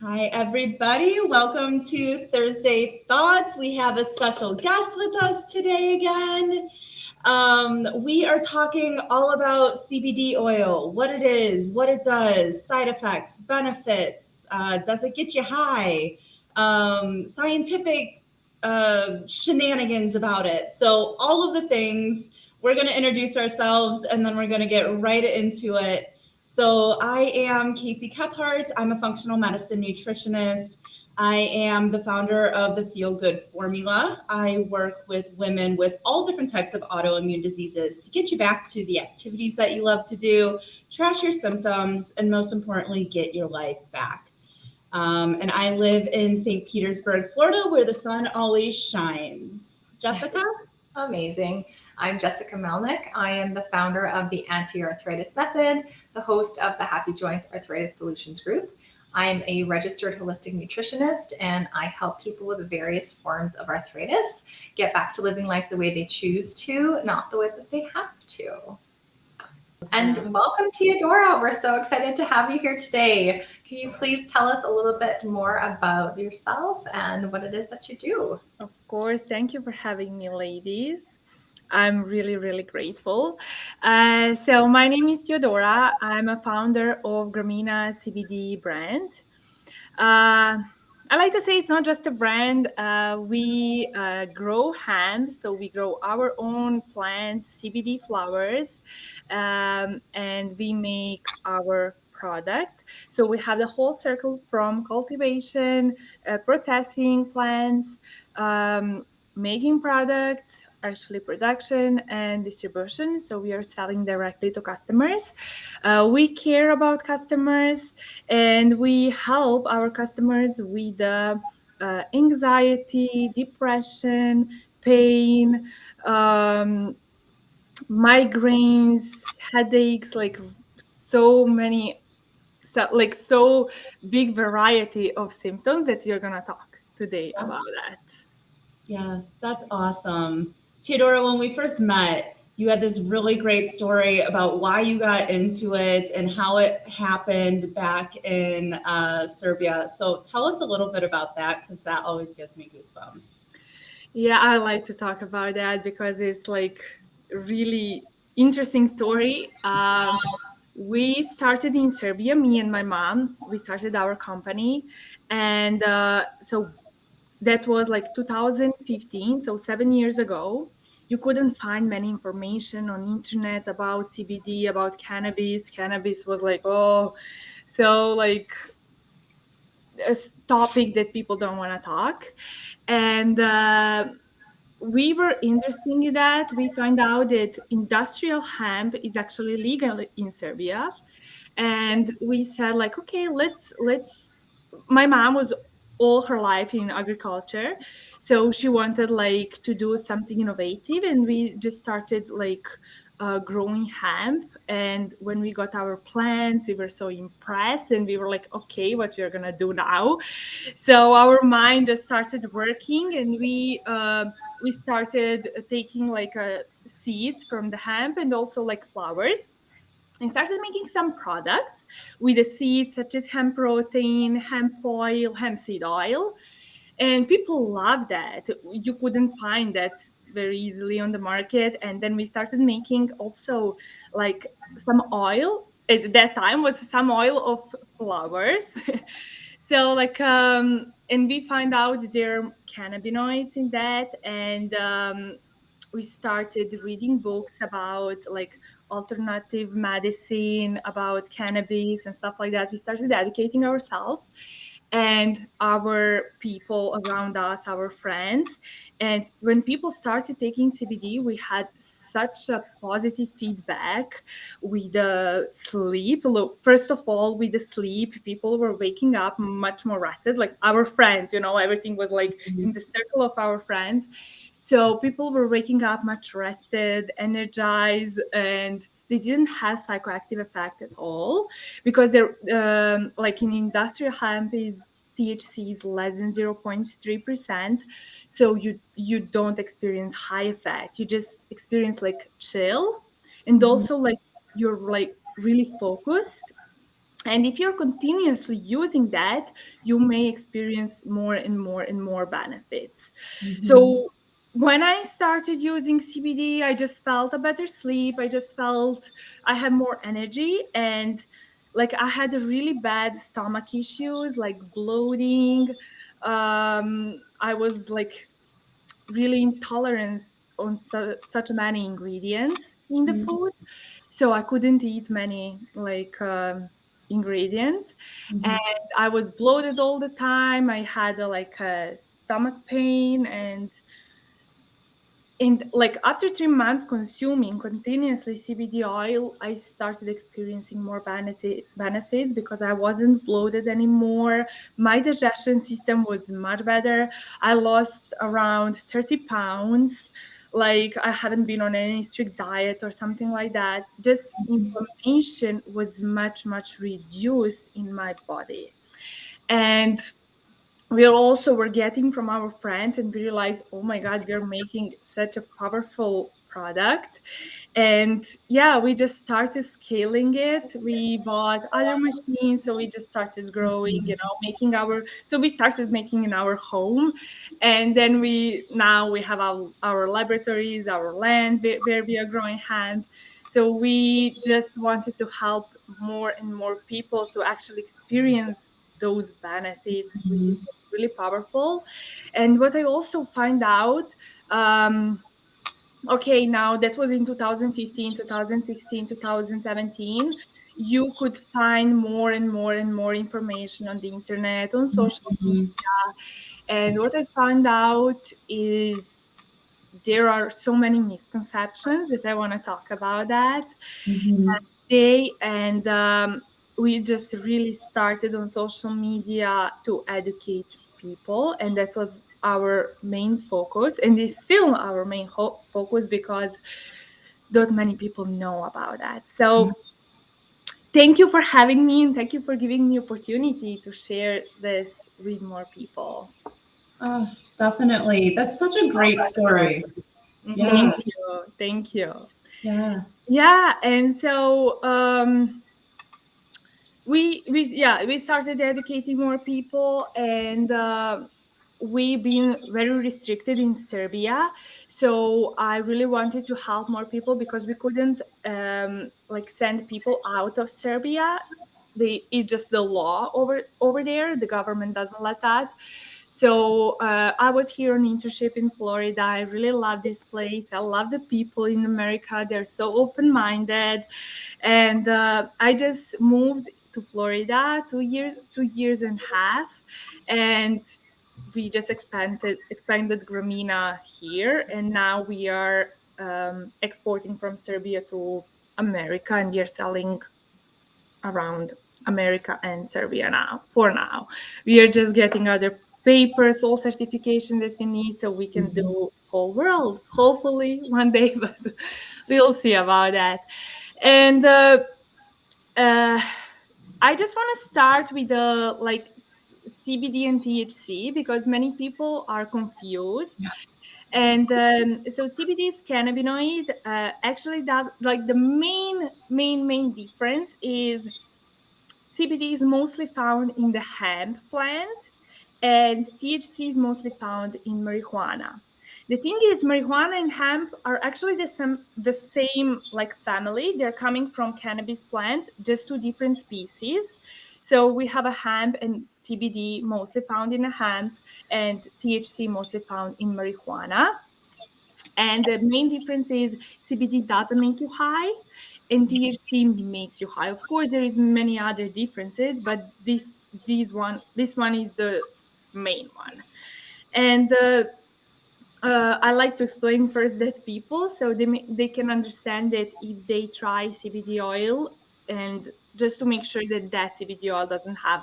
Hi, everybody. Welcome to Thursday Thoughts. We have a special guest with us today again. We are talking all about CBD oil, what it is, what it does, side effects, benefits, does it get you high, scientific shenanigans about it. So, all of the things, we're going to introduce ourselves and then we're going to get right into it. So, I am Casey Kephart. I'm a functional medicine nutritionist. I am the founder of the Feel Good Formula. I work with women with all different types of autoimmune diseases to get you back to the activities that you love to do, trash your symptoms, and most importantly, get your life back. And I live in St. Petersburg, Florida, where the sun always shines. Jessica? Amazing. I'm Jessica Melnick. I am the founder of the Anti-Arthritis Method, the host of the Happy Joints Arthritis Solutions Group. I'm a registered holistic nutritionist and I help people with various forms of arthritis get back to living life the way they choose to, not the way that they have to. And welcome, Teodora. We're so excited to have you here today. Can you please tell us a little bit more about yourself and what it is that you do? Of course. Thank you for having me, ladies. I'm really, really grateful. So my name is Teodora. I'm a founder of Gramina CBD brand. I like to say it's not just a brand. We grow hemp, so we grow our own plants, CBD flowers, and we make our product. So we have the whole circle from cultivation, processing plants, making products, actually production and distribution. So we are selling directly to customers. We care about customers and we help our customers with anxiety, depression, pain, um, migraines, headaches, like so many, so big variety of symptoms that we are gonna talk today about that. Yeah, that's awesome. Theodora, when we first met, you had this really great story about why you got into it and how it happened back in Serbia. So tell us a little bit about that because that always gives me goosebumps. Yeah, I like to talk about that because it's like really interesting story. We started in Serbia, me and my mom. We started our company, and so that was like 2015, so 7 years ago. You couldn't find many information on internet about CBD, about cannabis. Cannabis was like, oh, so like a topic that people don't want to talk. And we were interested in that. We found out that industrial hemp is actually legal in Serbia. And we said like, okay, let's my mom was all her life in agriculture, so she wanted like to do something innovative, and we just started like growing hemp. And when we got our plants, we were so impressed and we were like, okay, what we're gonna do now? So our mind just started working, and we started taking like seeds from the hemp and also like flowers, and started making some products with the seeds such as hemp protein, hemp oil, hemp seed oil. And people love that. You couldn't find that very easily on the market. And then we started making also like some oil. At that time was some oil of flowers. So like and we find out there are cannabinoids in that. And we started reading books about like alternative medicine, about cannabis and stuff like that. We started educating ourselves and our people around us, our friends. And when people started taking CBD, we had such a positive feedback with the sleep. Look, first of all, with the sleep, people were waking up much more rested, like our friends, everything was like in the circle of our friends. So people were waking up much rested, energized, and they didn't have psychoactive effect at all because they're like in industrial hemp is THC is less than 0.3%. So you don't experience high effect. You just experience like chill, and Mhm. also like you're like really focused. And if you're continuously using that, you may experience more and more and more benefits. Mhm. So when I started using CBD, I just felt a better sleep. I just felt I had more energy, and like I had really bad stomach issues like bloating. I was like really intolerant on such many ingredients in the Mhm. food, so I couldn't eat many like ingredients, and Mhm. I was bloated all the time. I had like a stomach pain, and like after 3 months consuming continuously CBD oil, I started experiencing more benefits because I wasn't bloated anymore. My digestion system was much better. I lost around 30 pounds. Like I haven't been on any strict diet or something like that. Just inflammation was much, much reduced in my body. And we also were getting from our friends, and we realized, oh my god, we're making such a powerful product. And yeah, we just started scaling it. We bought other machines, so we just started growing, making our, so we started making in our home. And then we have our laboratories, our land where we are growing hemp. So we just wanted to help more and more people to actually experience those benefits, which is really powerful. And what I also find out, okay, now that was in 2015, 2016, 2017, you could find more and more and more information on the internet, on social Mhm. media. And what I found out is there are so many misconceptions that I want to talk about that Mhm. day. And we just really started on social media to educate people, and that was our main focus, and it's still our main focus because not many people know about that. So thank you for having me, and thank you for giving me opportunity to share this with more people. Oh, definitely. That's such a great story. Mhm. Yeah. Thank you, thank you. Yeah. Yeah, and so we started educating more people, and we've been very restricted in Serbia. So I really wanted to help more people because we couldn't like send people out of Serbia. It's just the law over there. The government doesn't let us. So I was here on internship in Florida. I really love this place. I love the people in America. They're so open-minded, and I just moved to Florida 2 years and a half, and we just expanded Gramina here, and now we are exporting from Serbia to America, and we are selling around America and Serbia now. For now, we are just getting other papers, all certification that we need, so we can Mhm. do whole world. Hopefully one day, but we'll see about that. And uh, I just want to start with the like CBD and THC because many people are confused. Yeah. And so CBD is cannabinoid. Actually, that like the main difference is CBD is mostly found in the hemp plant, and THC is mostly found in marijuana. The thing is, marijuana and hemp are actually the same like family. They're coming from cannabis plant, just two different species. So we have a hemp and CBD mostly found in a hemp, and THC mostly found in marijuana. And the main difference is CBD doesn't make you high, and THC makes you high. Of course, there is many other differences, but this one is the main one. And I like to explain first that people so they can understand that if they try CBD oil, and just to make sure that that CBD oil doesn't have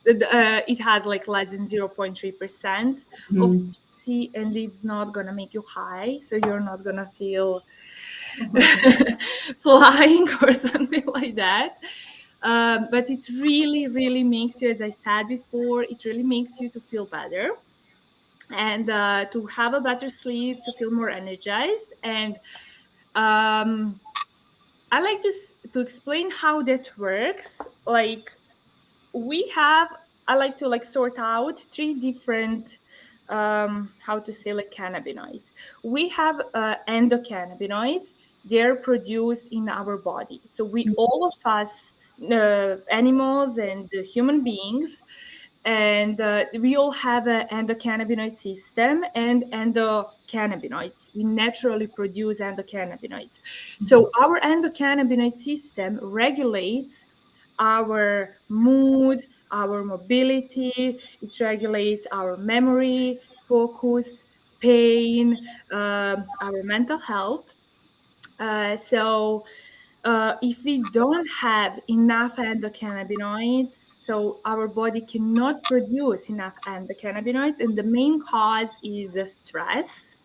it has like less than 0.3% of Mhm. THC, and it's not gonna make you high, so you're not gonna feel Mhm. flying or something like that. But it really, really makes you, as I said before, it really makes you to feel better, and to have a better sleep, to feel more energized. And um, I like to to explain how that works, like we have, I like to like sort out three different how to say, like cannabinoids. We have endocannabinoids. They're produced in our body, so we, all of us, animals and human beings, and we all have an endocannabinoid system and endocannabinoids. We naturally produce endocannabinoids. So our endocannabinoid system regulates our mood, our mobility, it regulates our memory, focus, pain, our mental health. If we don't have enough endocannabinoids, so our body cannot produce enough endocannabinoids, and the main cause is the stress.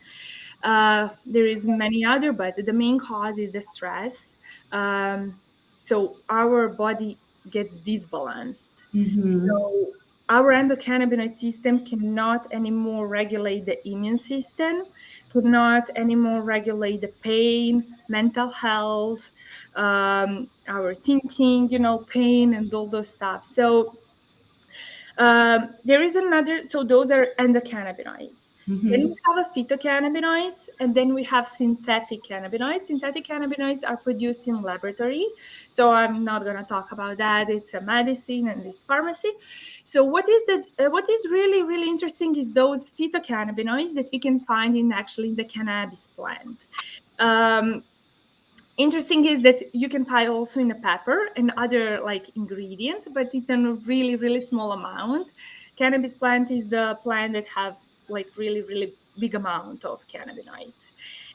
There is many other, but the main cause is the stress. Um, so our body gets disbalanced. Mm-hmm. So our endocannabinoid system cannot anymore regulate the immune system, cannot anymore regulate the pain, mental health, our thinking, pain and all those stuff. So there is another, so those are endocannabinoids. Then Mm-hmm. we have a phytocannabinoids, and then we have synthetic cannabinoids. Synthetic cannabinoids are produced in laboratory, so I'm not going to talk about that. It's a medicine and it's pharmacy. So what is really really interesting is those phytocannabinoids that we can find in actually in the cannabis plant. Um, Interesting is that you can find also in a pepper and other like ingredients, but it's in a really really small amount. Cannabis plant is the plant that have like really really big amount of cannabinoids,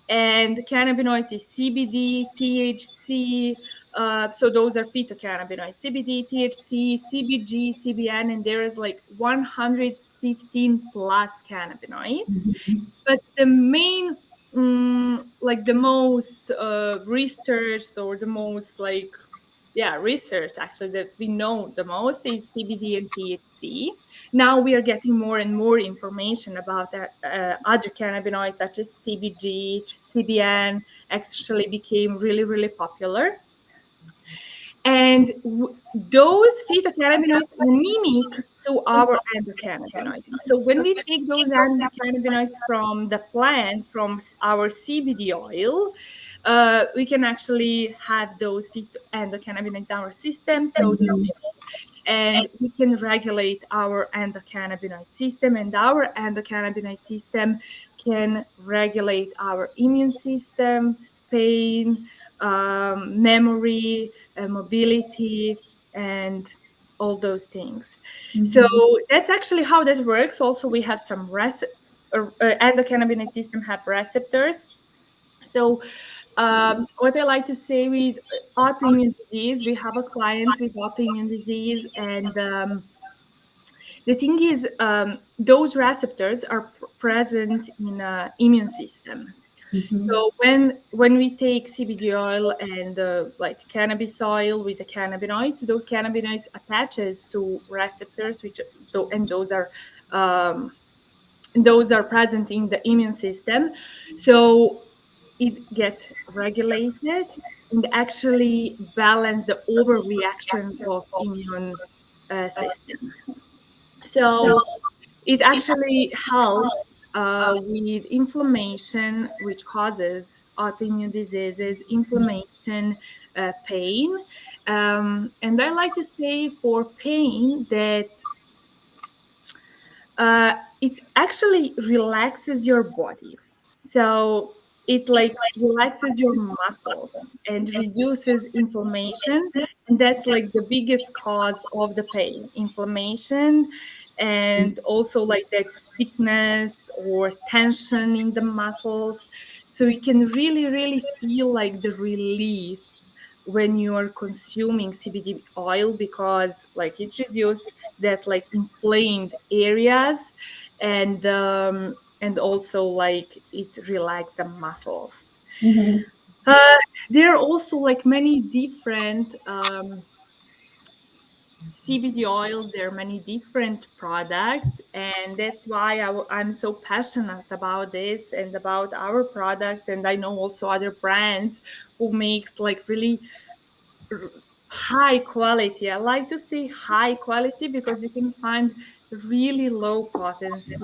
and cannabinoids is CBD, THC. So those are phytocannabinoids: CBD, THC, CBG, CBN, and there is like 115 plus cannabinoids. But the main, like the most researched, or the most like, yeah, research actually that we know the most is CBD and THC. Now we are getting more and more information about other cannabinoids such as CBG, CBN actually became really, really popular. And those phytocannabinoids mimic to our endocannabinoids. So when we take those endocannabinoids from the plant, from our CBD oil, we can actually have those endocannabinoids in our system through the living, and we can regulate our endocannabinoid system, and our endocannabinoid system can regulate our immune system, pain, memory, mobility, and all those things. So Mm-hmm. that's actually how that works. Also, we have some endocannabinoid system have receptors. So what I like to say with autoimmune disease, we have a client with autoimmune disease, and the thing is, those receptors are present in the immune system. Mm-hmm. So when we take CBD oil and like cannabis oil with the cannabinoids, those cannabinoids attaches to receptors, and um, those are present in the immune system. So it gets regulated and actually balance the overreaction of immune system. So it actually helps with inflammation, which causes autoimmune diseases, inflammation, pain. And I like to say for pain that it actually relaxes your body. So it like relaxes your muscles and reduces inflammation. And that's like the biggest cause of the pain, inflammation, and also like that stiffness or tension in the muscles. So you can really, really feel like the relief when you are consuming CBD oil, because like it reduces that like inflamed areas, and also like it relax the muscles. Mm-hmm. uh, there are also like many different CBD oils. There are many different products, and that's why I'm so passionate about this and about our products. And I know also other brands who makes like really high quality. I like to say high quality because you can find really low potency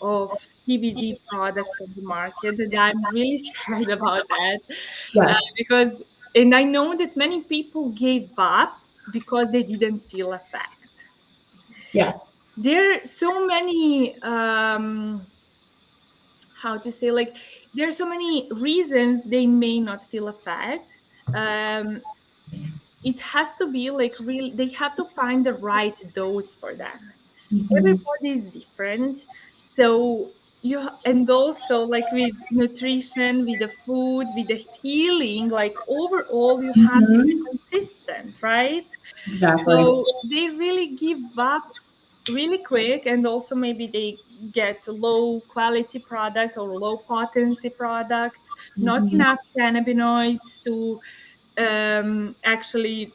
of CBD products on the market, and I'm really sad about that Yeah. because, and I know that many people gave up because they didn't feel effect. Yeah. There are so many how to say, like, there are so many reasons they may not feel effect. um it has to be like real, they have to find the right dose for them. Mhm. Everybody is different. So you, and also like with nutrition, with the food, with the healing, like overall you have to be Mhm. consistent, right? Exactly. So they really give up really quick, and also maybe they get low quality product or low potency product, not Mhm. enough cannabinoids to actually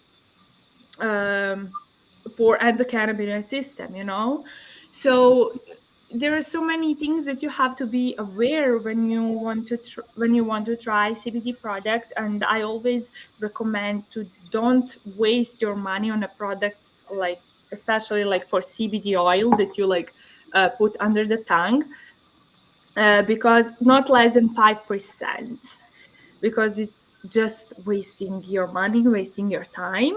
um, for endocannabinoid system, you know. So there are so many things that you have to be aware when you want to when you want to try CBD product, and I always recommend to don't waste your money on a products like, especially like for CBD oil that you like put under the tongue, because not less than 5%, because it's just wasting your money, wasting your time.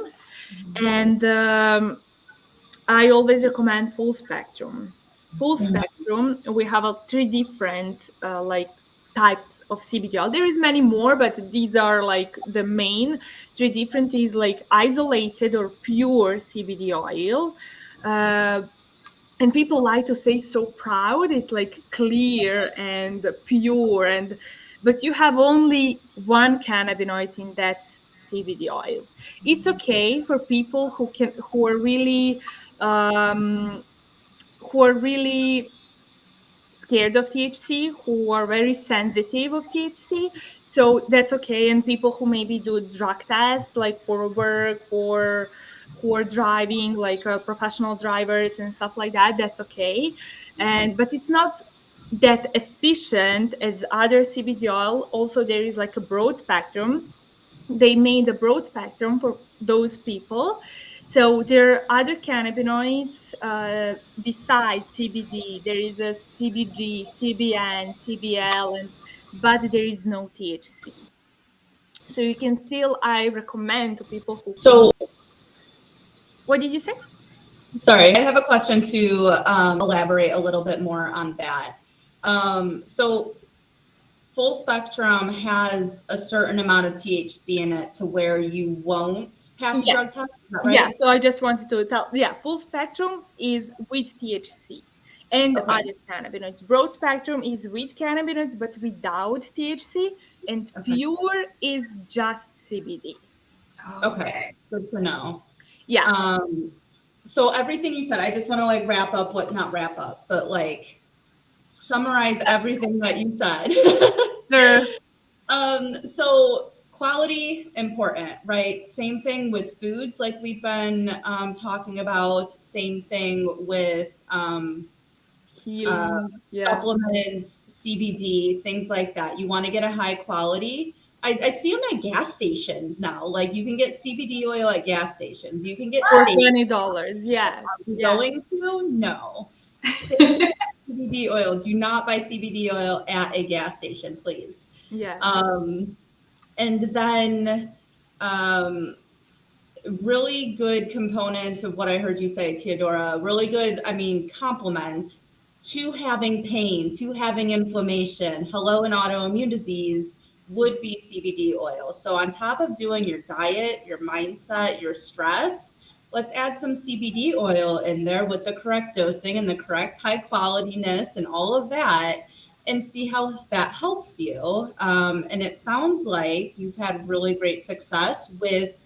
And I always recommend full spectrum. Full spectrum. We have three different like types of CBD oil. There is many more, but these are like the main three different. Is like isolated or pure CBD oil. Uh, and people like to say so proud, it's like clear and pure, and but you have only one cannabinoid in that CBD oil. It's okay for people who are really um, who are really scared of THC, who are very sensitive of THC. So that's okay. And people who maybe do drug tests, like for work, for who are driving, like professional drivers and stuff like that, that's okay. And but it's not that efficient as other CBD oil. Also, there is like a broad spectrum. They made a broad spectrum for those people. So there are other cannabinoids besides CBD. There is a CBG, CBN, CBL, and but there is no THC. So you can still, I recommend to people who can. So, What did you say? sorry, I have a question to elaborate a little bit more on that. So, full spectrum has a certain amount of THC in it to where you won't pass a drug Yes. test. Is that Yeah. right? So I just wanted to tell. Yeah, full spectrum is with THC and Okay. other cannabinoids. Broad spectrum is with cannabinoids but without THC, and Okay. pure is just CBD. Okay. Okay. Good to know. Yeah. Um, so everything you said, I just want to like wrap up what, not wrap up, but like summarize everything that you said. Sure. So quality important, right? Same thing with foods, like we've been talking about. Same thing with Healing. Yeah. supplements, CBD, things like that. You want to get a high quality. I see them at gas stations now. Like you can get CBD oil at gas stations. You can get For safe. $20. Are Yes. you Yes. going to? No. Safe CBD oil. Do not buy CBD oil at a gas station, please. Yes. Um, and then um, really good component of what I heard you say, Teodora. Really good, I mean, complement to having pain, to having inflammation. Hello, an autoimmune disease would be CBD oil. So, on top of doing your diet, your mindset, your stress, let's add some CBD oil in there with the correct dosing and the correct high qualityness and all of that, and see how that helps you. And it sounds like you've had really great success with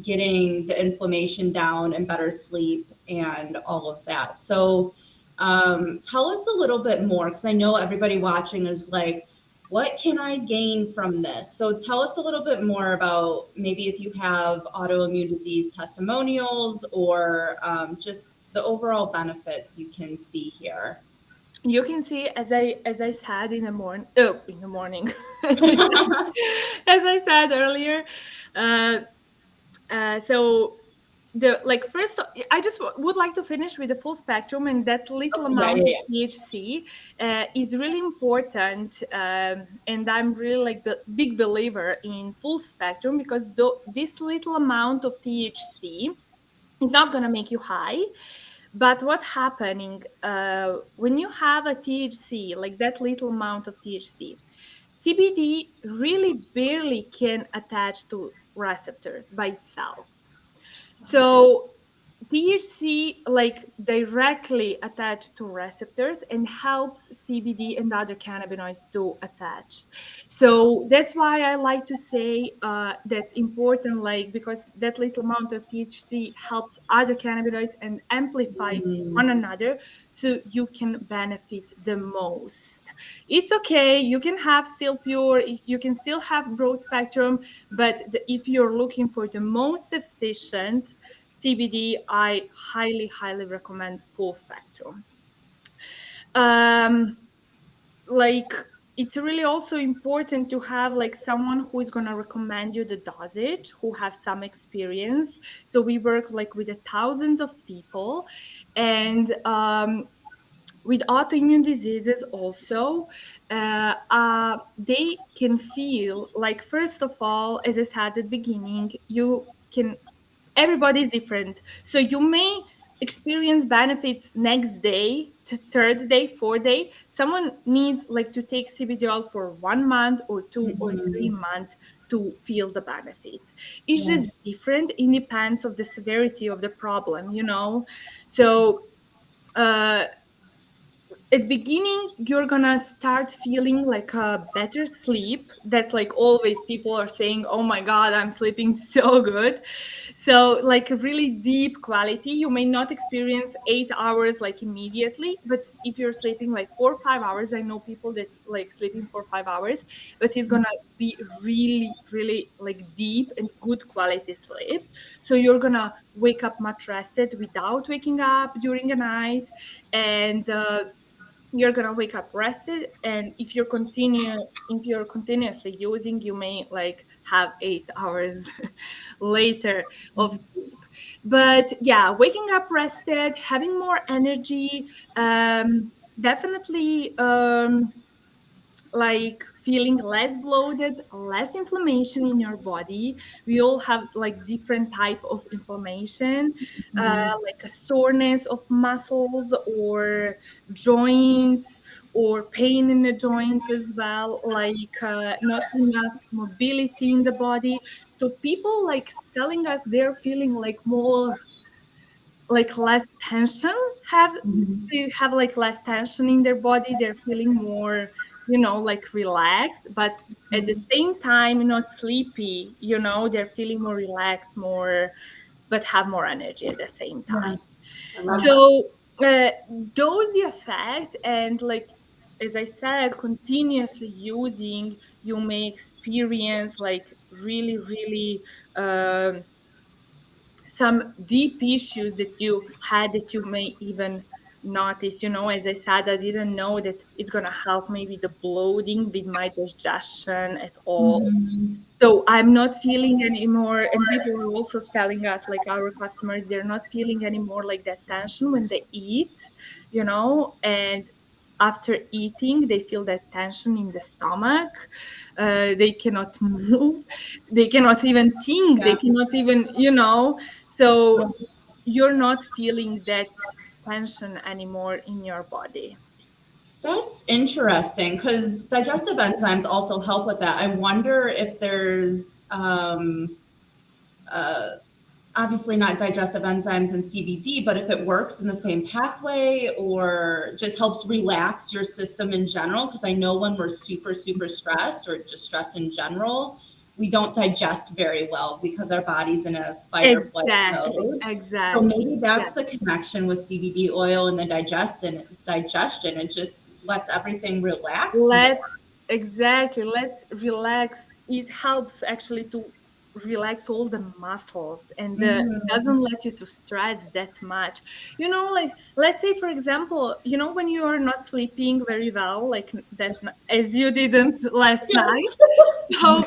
getting the inflammation down and better sleep and all of that. So, tell us a little bit more because I know everybody watching is like, what can I gain from this? So, tell us a little bit more about maybe if you have autoimmune disease testimonials or just the overall benefits you can see here. You can see, as I said in the morning, as I said earlier, So the like first, I just would like to finish with the full spectrum, and that little Yeah, amount yeah, of yeah. THC is really important. And I'm really like the big believer in full spectrum, because this little amount of THC is not gonna make you high. But what happening when you have a THC, like that little amount of THC, CBD really barely can attach to receptors by itself. So THC like directly attached to receptors and helps CBD and other cannabinoids to attach. So that's why I like to say that's important, like because that little amount of THC helps other cannabinoids and amplify one another, so you can benefit the most. It's okay, you can have still pure, you can still have broad spectrum, but if you're looking for the most efficient CBD, I highly, highly recommend full spectrum. Um, like it's really also important to have like someone who is going to recommend you the dosage, who has some experience. So we work like with the thousands of people, and with autoimmune diseases also, they can feel like, first of all, as I said at the beginning, you can, everybody is different. So you may experience benefits next day, to third day, fourth day. Someone needs like to take CBD oil for 1 month or 2 or 3 months to feel the benefits. It's Yeah. just different. It depends of the severity of the problem, you know. So uh at the beginning you're gonna start feeling like a better sleep. That's like always people are saying, oh my god, I'm sleeping so good. So like a really deep quality, you may not experience 8 hours like immediately, but if you're sleeping like 4 or 5 hours, I know people that like sleeping for 5 hours, but it's gonna be really, really like deep and good quality sleep. So you're gonna wake up much rested without waking up during the night. And you're gonna wake up rested, and if you're continuously using, you may like have 8 hours later of sleep. But yeah, waking up rested, having more energy, definitely like feeling less bloated, less inflammation in your body. We all have like different type of inflammation, like a soreness of muscles or joints, or pain in the joints as well, like not enough mobility in the body. So people like telling us they're feeling like more, like less tension, have they have like less tension in their body, they're feeling more, you know, like relaxed, but at the same time not sleepy, you know, they're feeling more relaxed, more, but have more energy at the same Yeah. time. I love that. So those the effect, and like as I said, continuously using, you may experience like really, really some deep issues that you had, that you may even notice. You know, as I said, I didn't know that it's gonna help maybe the bloating with my digestion at all. So I'm not feeling anymore, and people are also telling us, like our customers, they're not feeling anymore like that tension when they eat, you know, and after eating, they feel that tension in the stomach. They cannot move, they cannot even think, they Yeah. cannot even, you know. So you're not feeling that tension anymore in your body. That's interesting because digestive enzymes also help with that. I wonder if there's uh, obviously not digestive enzymes in CBD, but if it works in the same pathway or just helps relax your system in general. Because I know when we're super, super stressed or just stressed in general, we don't digest very well because our body's in a fight or flight Exactly, mode. So exactly. maybe that's Yes. the connection with CBD oil and the digestion. It just lets everything relax more. Let's exactly, let's relax. It helps actually to relax all the muscles, and it Mhm. doesn't let you to stress that much. You know, like let's say for example, you know, when you are not sleeping very well, like that as you didn't last night. Yes.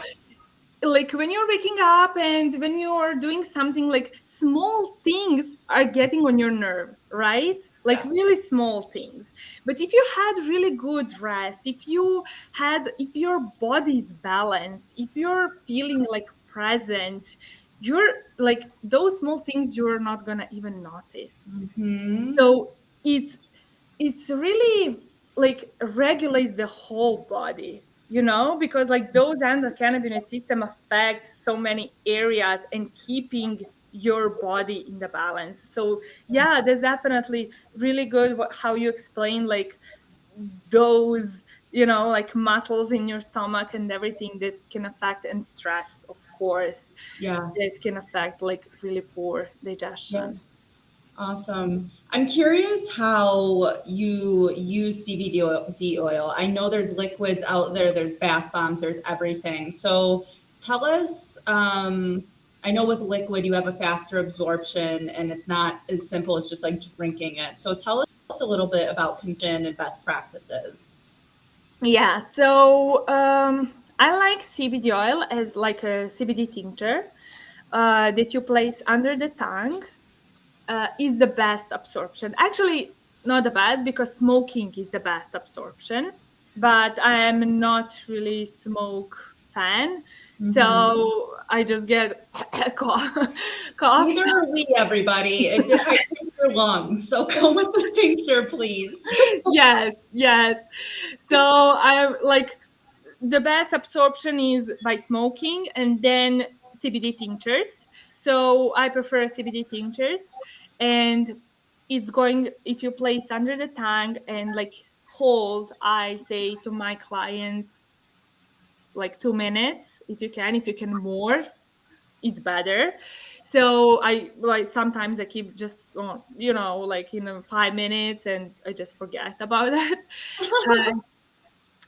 So like when you're waking up and when you're doing something, like small things are getting on your nerve, right? Like Yeah. really small things. But if you had really good rest, if your body is balanced, if you're feeling like present, you're like those small things you're not gonna even notice. Hmm. So it's really like regulates the whole body, because like those endocannabinoid system affect so many areas and keeping your body in the balance. So yeah, that's definitely really good how you explain like those, like muscles in your stomach and everything that can affect, and stress, of course, Yeah. that can affect like really poor Yeah. digestion. Awesome. I'm curious how you use CBD oil. I know there's liquids out there, there's bath bombs, there's everything. So tell us, I know with liquid you have a faster absorption and it's not as simple as just like drinking it. So tell us a little bit about consumption and best practices. Yeah, so I like CBD oil as like a CBD tincture that you place under the tongue. Is the best absorption. Actually, not the best, because smoking is the best absorption, but I am not really smoke fan. Mhm. So I just get coughs. Neither are we, everybody. It dehydrates your lungs. So go with the tincture, please. Yes, yes. So I like the best absorption is by smoking and then CBD tinctures. So I prefer CBD tinctures, and it's going, if you place under the tongue and like hold, I say to my clients like 2 minutes if you can more, it's better. So I like sometimes I keep just like 5 minutes and I just forget about that.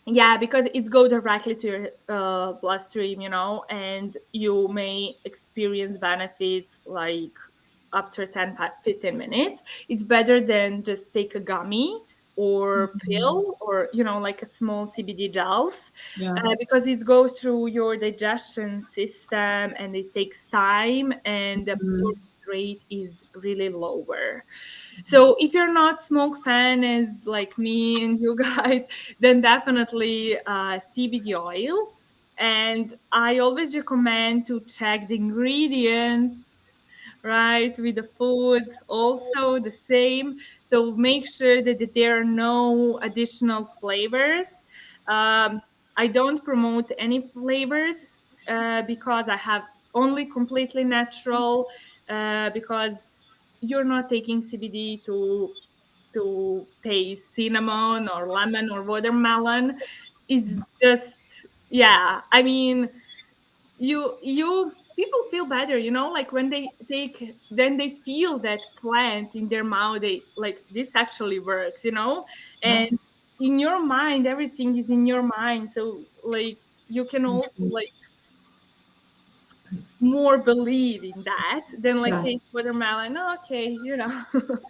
Yeah, because it goes directly to your bloodstream, and you may experience benefits like after 10-15 minutes. It's better than just take a gummy or Mhm. pill, or like a small CBD gels, Yeah. because it goes through your digestion system and it takes time, and the Mhm. absorption rate is really lower. So if you're not smoke fan as like me and you guys, then definitely CBD oil. And I always recommend to check the ingredients, right, with the food. Also the same. So make sure that there are no additional flavors. Um, I don't promote any flavors because I have only completely natural. Because you're not taking CBD to taste cinnamon or lemon or watermelon. It's just, yeah. I mean, you people feel better, like when they take, then they feel that plant in their mouth. They like this actually works, Yeah. and in your mind, everything is in your mind. So like you can also like more believe in that than like Yeah. taste watermelon. Oh, okay,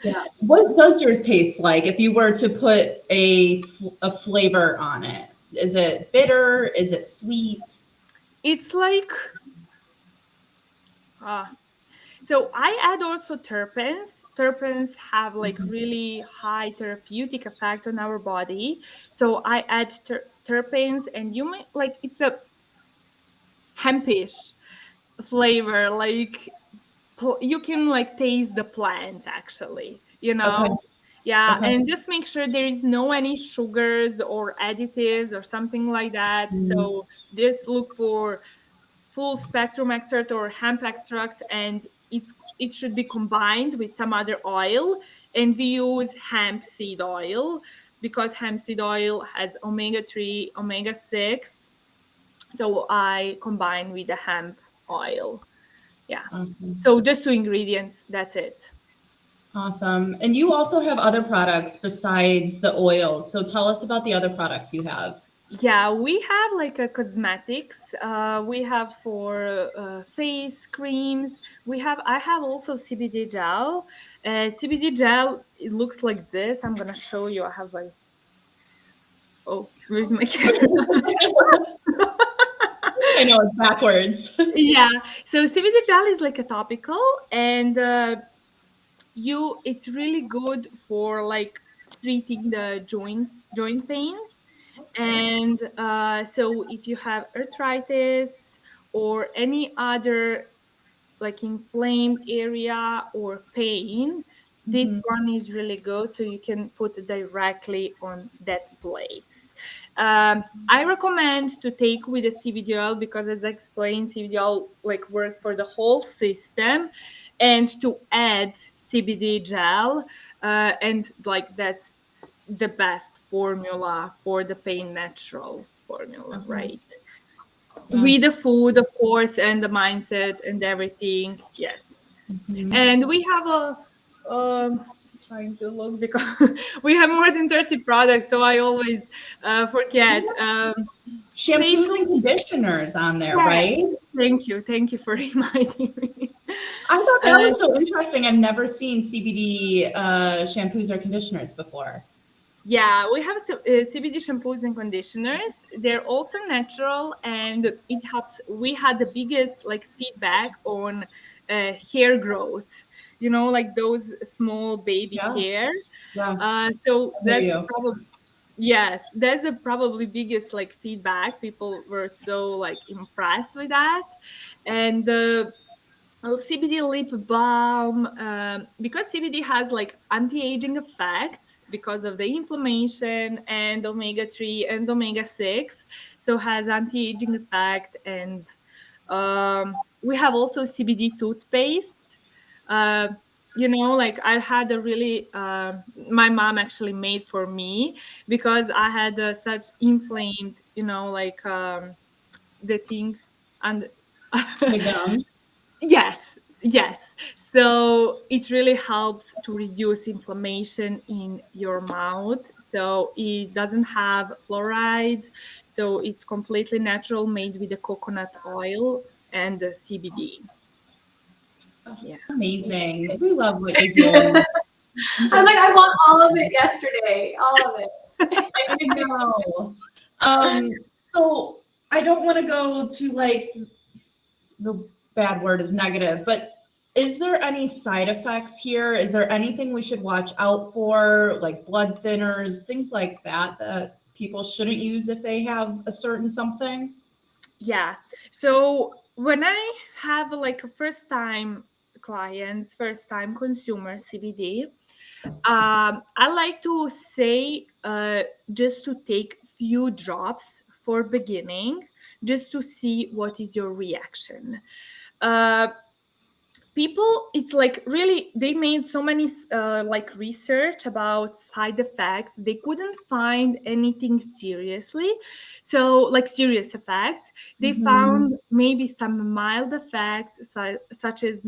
Yeah. What does yours taste like if you were to put a flavor on it? Is it bitter? Is it sweet? It's like ah so I add also terpenes. Terpenes have like Mhm. really high therapeutic effect on our body. So I add terpenes, and you may like it's a hempish flavor. Like you can like taste the plant actually. Okay. Yeah, Okay. and just make sure there is no any sugars or additives or something like that. Mhm. So just look for full spectrum extract or hemp extract, and it should be combined with some other oil. And we use hemp seed oil because hemp seed oil has omega-3, omega-6. So I combine with the hemp oil. Yeah. Awesome. So just two ingredients, that's it. Awesome. And you also have other products besides the oils. So tell us about the other products you have. Yeah, we have like a cosmetics. We have for face creams. I have also CBD gel. CBD gel. It looks like this. I'm gonna show you. I have where's my camera? I know it's backwards. Yeah. So CBD gel is like a topical, and it's really good for like treating the joint pain. And so if you have arthritis or any other like inflamed area or pain, this Mhm. one is really good. So you can put it directly on that place. I recommend to take with a CBD oil because, as I explained, CBD oil like works for the whole system, and to add CBD gel, and like that's the best formula for the pain natural formula, Uh-huh. right? Yeah. With the food, of course, and the mindset and everything. Yes. Mhm. And we have trying to look because we have more than 30 products, so I always forget. Shampoos and Facial, conditioners on there, yes. right? Thank you for reminding me. I thought that Uh, was so interesting. I've never seen CBD shampoos or conditioners before. Yeah, we have CBD shampoos and conditioners. They're also natural, and it helps. We had the biggest like feedback on hair growth. You know, like those small baby Yeah, hair. yeah, So I hear that's you. probably yes, that's the probably biggest like feedback. People were so like impressed with that, and well, CBD lip balm, because CBD has like anti-aging effects because of the inflammation and omega-3 and omega-6, so has anti-aging effect. And we have also CBD toothpaste. Uh, like I had a really, my mom actually made for me because I had such inflamed, the thing and The gums. Yes. So it really helps to reduce inflammation in your mouth. So it doesn't have fluoride. So it's completely natural, made with the coconut oil and the CBD. Oh, Yeah. amazing. We love what you're doing. I'm I was just, like, I want all of it yesterday, all of it. I know. So I don't want to go to like the bad word is negative, but is there any side effects here? Is there anything we should watch out for, like blood thinners, things like that, that people shouldn't use if they have a certain something? Yeah. So when I have like a first time clients, first time consumer CBD, I like to say just to take few drops for beginning, just to see what is your reaction. Uh, People, it's like really they made so many like research about side effects. They couldn't find anything seriously, so like serious effects. They Mm-hmm. found maybe some mild effects, such as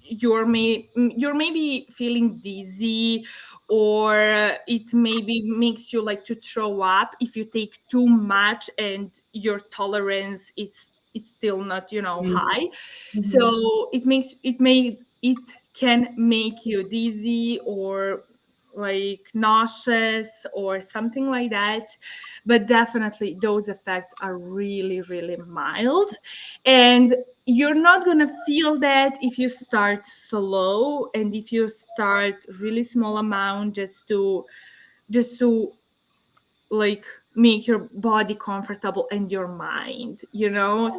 you're maybe feeling dizzy, or it maybe makes you like to throw up if you take too much and your tolerance it's still not high. Mm-hmm. So it can make you dizzy or like nauseous or something like that, but definitely those effects are really really mild, and you're not going to feel that if you start slow and if you start really small amount, just to like make your body comfortable and your mind.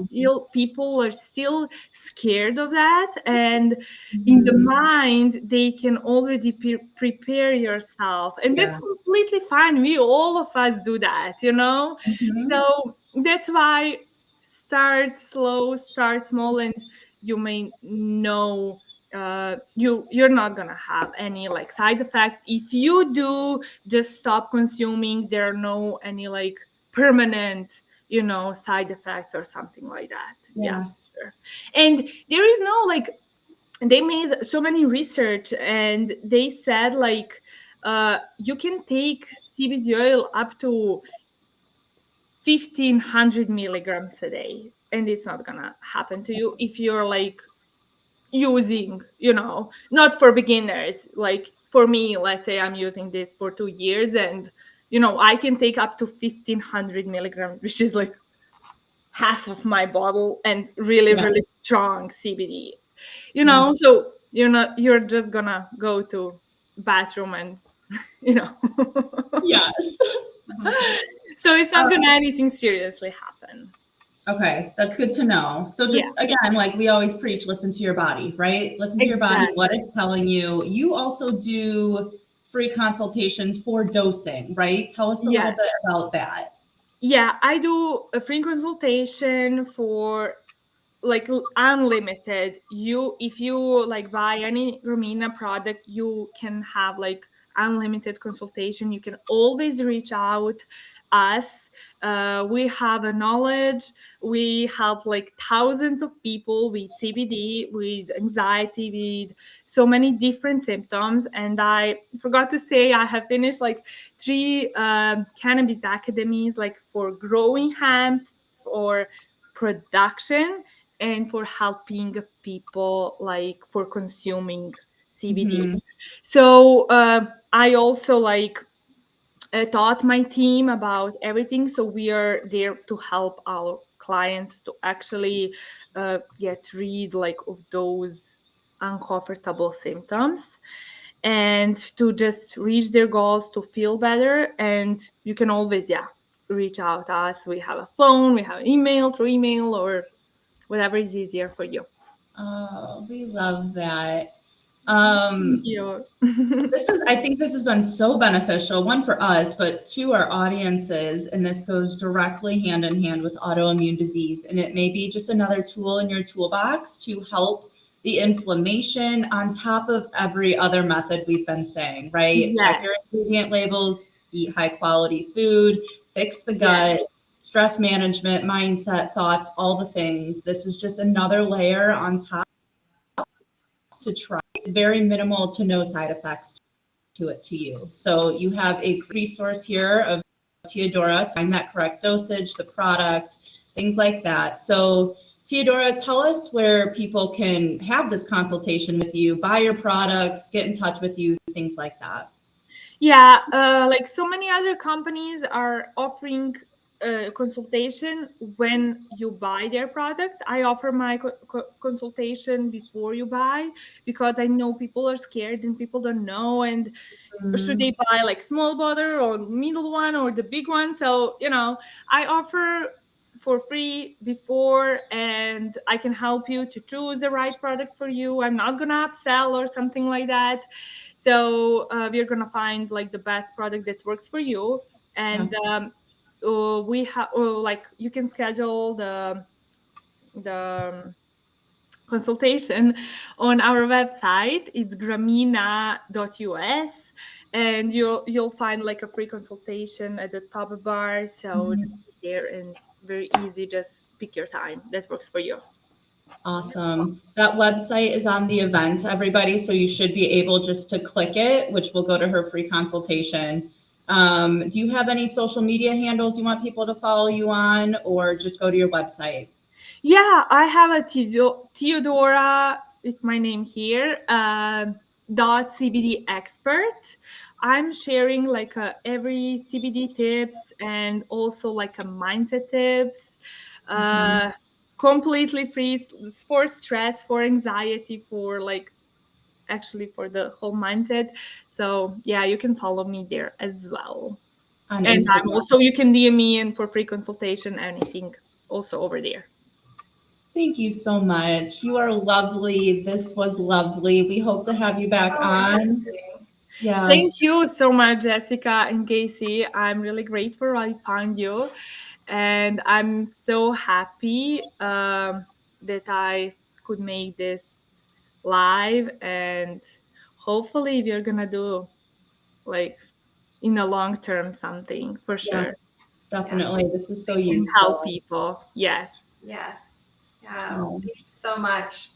Still people are still scared of that, and in the Mm-hmm. mind they can already prepare yourself, and that's Yeah. completely fine. We all of us do that. Mm-hmm. So that's why start slow, start small, and you may know you're not gonna have any like side effects. If you do, just stop consuming. There are no any like permanent side effects or something like that. Yeah, Yeah. sure. And there is no like, they made so many research and they said like you can take CBD oil up to 1500 milligrams a day, and it's not gonna happen to you if you're like using, not for beginners. Like for me, let's say I'm using this for 2 years, and I can take up to 1500 milligrams, which is like half of my bottle and really, Yeah. really strong CBD. You know, so you're just gonna go to bathroom and Yes. so it's not gonna anything seriously happen. Okay, that's good to know. So Yeah, just again, like we always preach, listen to your body, right? Listen to your body, what exactly. it's telling you. You also do free consultations for dosing, right? Tell us a little Yes. bit about that. Yeah, I do a free consultation for like unlimited. You if you like buy any Romina product, you can have like unlimited consultation. You can always reach out us. We have a knowledge. We help like thousands of people with CBD, with anxiety, with so many different symptoms. And I forgot to say I have finished like three cannabis academies, like for growing hemp or production and for helping people like for consuming CBD. Mm-hmm. So I also like taught my team about everything. So we are there to help our clients to actually get rid like of those uncomfortable symptoms and to just reach their goals to feel better. And you can always reach out to us. We have a phone, we have email, through email, or whatever is easier for you. Oh, we love that. Thank Um, you. I think this has been so beneficial, one for us, but two, our audiences. And this goes directly hand in hand with autoimmune disease. And it may be just another tool in your toolbox to help the inflammation on top of every other method we've been saying, right? Check Yes, your ingredient labels, eat high quality food, fix the yes, gut, stress management, mindset, thoughts, all the things. This is just another layer on top to try. Very minimal to no side effects to it to you. So you have a resource here of Teodora to find that correct dosage, the product, things like that. So Teodora, tell us where people can have this consultation with you, buy your products, get in touch with you, things like that. yeah. Like so many other companies are offering consultation when you buy their product. I offer my consultation before you buy because I know people are scared and people don't know, and should they buy like small bottle or middle one or the big one. So I offer for free before, and I can help you to choose the right product for you. I'm not gonna upsell or something like that. So we're gonna find like the best product that works for you. Yeah. And we have like you can schedule the consultation on our website. It's gramina.us, and you'll find like a free consultation at the top bar. So just Mhm. be there and very easy. Just pick your time that works for you. Awesome. That website is on the event, everybody. So you should be able just to click it, which will go to her free consultation. Do you have any social media handles you want people to follow you on, or just go to your website? Yeah, I have a Theodora. It's my name here. Dot CBD expert. I'm sharing like every CBD tips and also like a mindset tips. Mhm. Uh, Completely free for stress, for anxiety, for like actually for the whole mindset. So yeah, you can follow me there as well. On And I'm Instagram. also you can DM me in for free consultation, anything also over there. Thank you so much. You are lovely. This was lovely. We hope to have you back So on. interesting. Yeah. Thank you so much, Jessica and Casey. I'm really grateful I found you. And I'm so happy that I could make this live. And hopefully, we're going to do like in the long term something for Yeah, sure Yeah. definitely. This was so Thank you. and help useful. people. Yes. Yes. Yeah. Um, Thank you so much.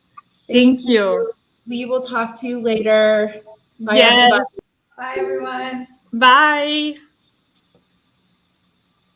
Thank Thank you. you. We will talk to you later. Bye, everybody. Yes. Bye, everyone. Bye.